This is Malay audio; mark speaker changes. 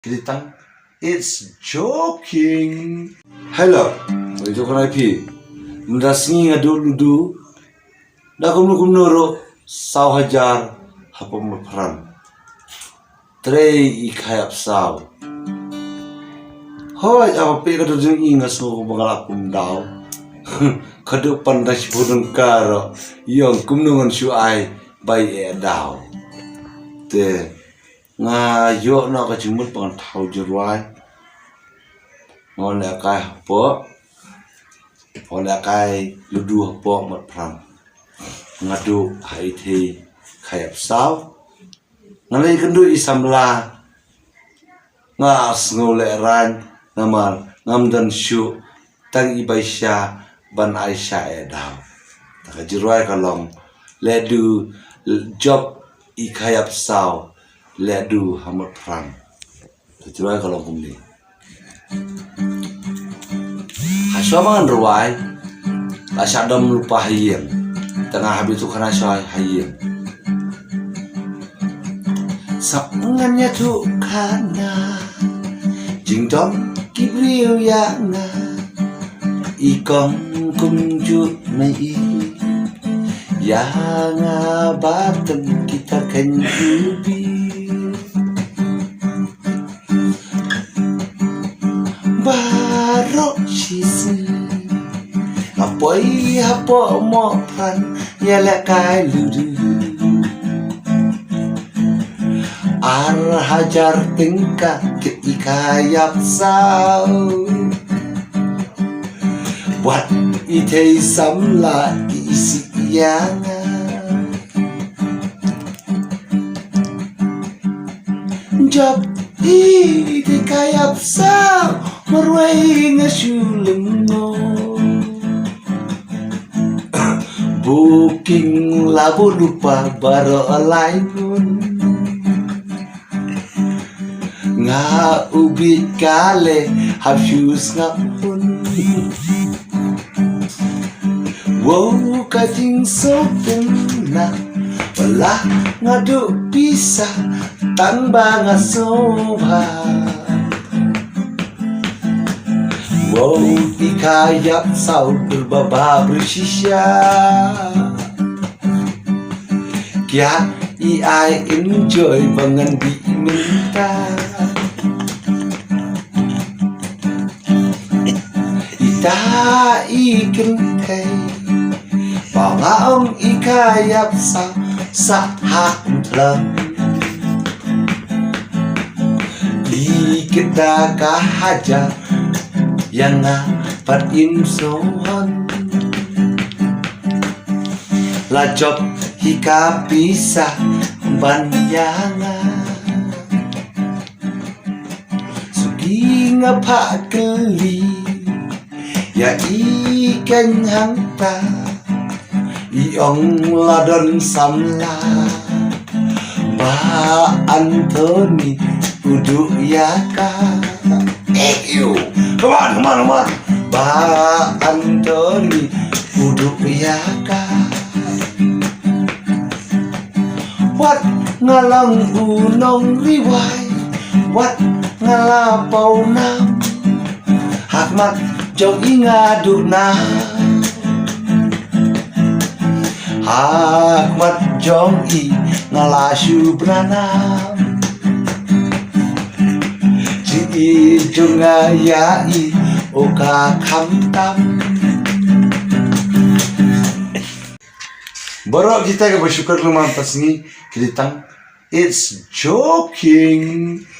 Speaker 1: Kilitang, it's joking. Hello, itu kan IP. Mendasingi ngadu ludu. Dah kum noro saw hajar hapom peran. Trei ikayap saw. Hoi apa pe kado jeng ingas no bangal akum daw. Kado pandas bodong karo yang kumnungan suai bai daw. Te nga yo na ka jimut pangan thau jurwai ngon la kai po on la kai ludu po mat pram ngadu hai thi khayap saw ngalai kendu isamla nga snole ran namal ngamdan shu tang ibaisha ban aisha daw ta jurwai kalong ledu job I khayap saw ledu hamat perang. Terus kalau kumli. Haswa mangan ruai, asadam lupa hayem. Tengah habis itu kena syai hayem. Sapungannya tu kana, jingdong kibriu yana, ikong kumju mai. Yang abatem kita kan ubi barok sisi apoi hapo mo pran ya la kai ludu ar hajar tingkah ke ikayap saw buat ite samla isi yang job di kayap saw marway ngasuleng mo booking labo lupa baro alainun nga ubit kale hapsyus nga pun wow kajing sopeng na wala ngadu bisa tanpa ngasoba wow ikayap saw berbaba bersisya kya I enjoy bangan diminta ita ikin kay pangaong ikayap saw sahak lang di kita kahaja yang dapat insohan lajop hika pisah banyangan sugi ngapak keli ya ikan hangta iong ladon samla ba Anthony uduk yaka you come on ba Anthony uduk yaka wat ngalang unong riwai wat ngalapau nam hakmat jauh ingadu na hakmat jong I ngalasyu branam ji junga yai oka kamtam borok kita ke bersyukur lumayan pas ni kilitang it's joking.